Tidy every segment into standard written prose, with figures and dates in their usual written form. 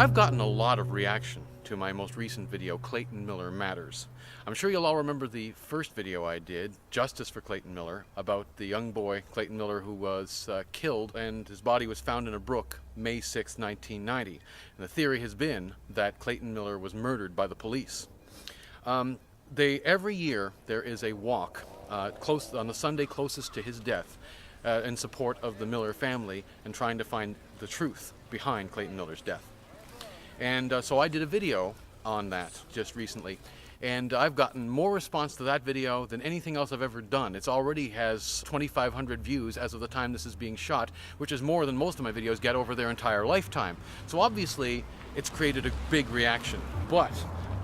I've gotten a lot of reaction to my most recent video, Clayton Miller Matters. I'm sure you'll all remember the first video I did, Justice for Clayton Miller, about the young boy, Clayton Miller, who was killed and his body was found in a brook May 6, 1990. And the theory has been that Clayton Miller was murdered by the police. Every year there is a walk on the Sunday closest to his death in support of the Miller family and trying to find the truth behind Clayton Miller's death. And so I did a video on that just recently, and I've gotten more response to that video than anything else I've ever done. It already has 2,500 views as of the time this is being shot, which is more than most of my videos get over their entire lifetime. So obviously it's created a big reaction. But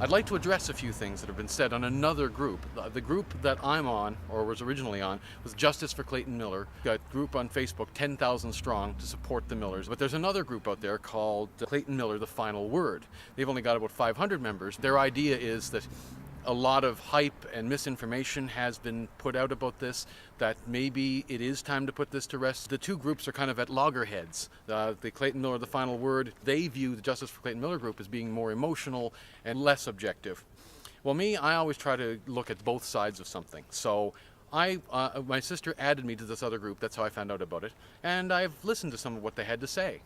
I'd like to address a few things that have been said on another group. The group that I'm on, or was originally on, was Justice for Clayton Miller. Got a group on Facebook, 10,000 strong, to support the Millers. But there's another group out there called Clayton Miller, The Final Word. They've only got about 500 members. Their idea is that a lot of hype and misinformation has been put out about this, that maybe it is time to put this to rest. The two groups are kind of at loggerheads. The Clayton Miller, The Final Word, they view the Justice for Clayton Miller group as being more emotional and less objective. Well, me, I always try to look at both sides of something. So my sister added me to this other group, that's how I found out about it, and I've listened to some of what they had to say.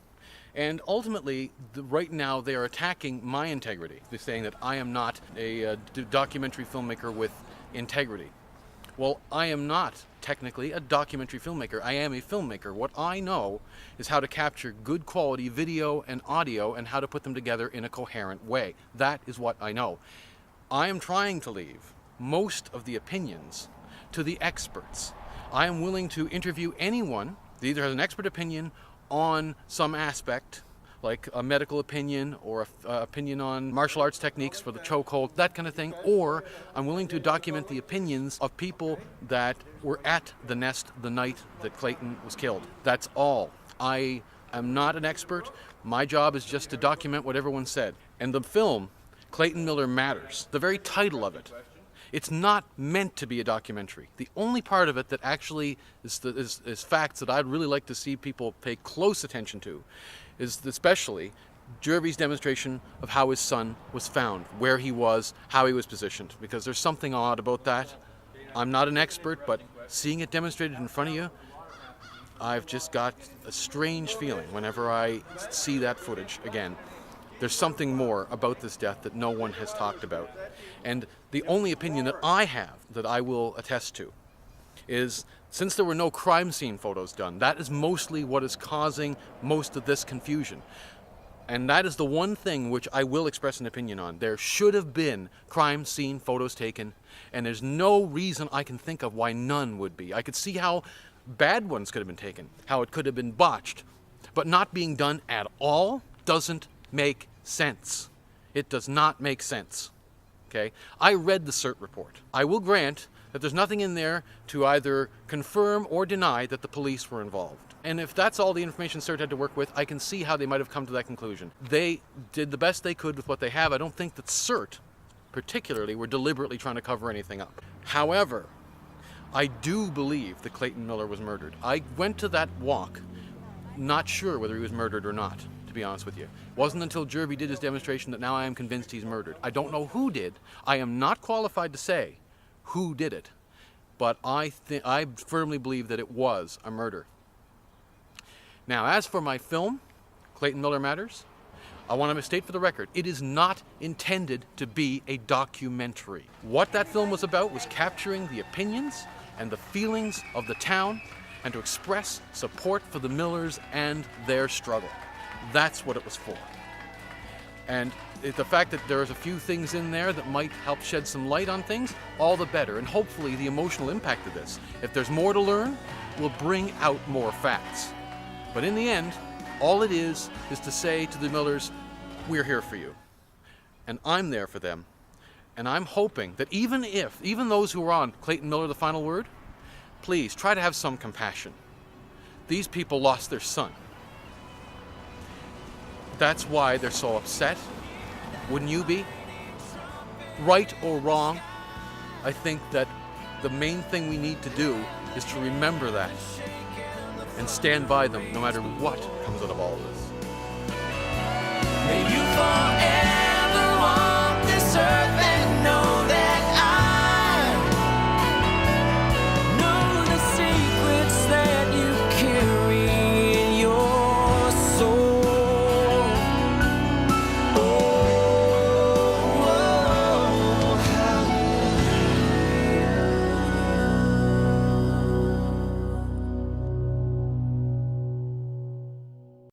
And ultimately, right now, they are attacking my integrity. They're saying that I am not a documentary filmmaker with integrity. Well, I am not technically a documentary filmmaker. I am a filmmaker. What I know is how to capture good quality video and audio and how to put them together in a coherent way. That is what I know. I am trying to leave most of the opinions to the experts. I am willing to interview anyone that either has an expert opinion on some aspect, like a medical opinion or an opinion on martial arts techniques for the chokehold, that kind of thing, or I'm willing to document the opinions of people that were at the nest the night that Clayton was killed. That's all. I am not an expert. My job is just to document what everyone said. And the film, Clayton Miller Matters, the very title of it, it's not meant to be a documentary. The only part of it that actually is facts that I'd really like to see people pay close attention to is especially Jervey's demonstration of how his son was found, where he was, how he was positioned, because there's something odd about that. I'm not an expert, but seeing it demonstrated in front of you, I've just got a strange feeling whenever I see that footage again. There's something more about this death that no one has talked about. And the only opinion that I have, that I will attest to, is since there were no crime scene photos done, that is mostly what is causing most of this confusion. And that is the one thing which I will express an opinion on. There should have been crime scene photos taken, and there's no reason I can think of why none would be. I could see how bad ones could have been taken, how it could have been botched, but not being done at all doesn't make sense. It does not make sense. Okay? I read the CERT report. I will grant that there's nothing in there to either confirm or deny that the police were involved. And if that's all the information CERT had to work with, I can see how they might have come to that conclusion. They did the best they could with what they have. I don't think that CERT, particularly, were deliberately trying to cover anything up. However, I do believe that Clayton Miller was murdered. I went to that walk not sure whether he was murdered or not, to be honest with you. It wasn't until Jervey did his demonstration that now I am convinced he's murdered. I don't know who did. I am not qualified to say who did it, but I firmly believe that it was a murder. Now, as for my film, Clayton Miller Matters, I want to state for the record, it is not intended to be a documentary. What that film was about was capturing the opinions and the feelings of the town and to express support for the Millers and their struggle. That's what it was for. And the fact that there's a few things in there that might help shed some light on things, all the better. And hopefully the emotional impact of this, if there's more to learn, will bring out more facts. But in the end, all it is to say to the Millers, we're here for you. And I'm there for them. And I'm hoping that even those who are on Clayton Miller, The Final Word, please try to have some compassion. These people lost their son. That's why they're so upset. Wouldn't you be? Right or wrong, I think that the main thing we need to do is to remember that and stand by them no matter what comes out of all of this. forever.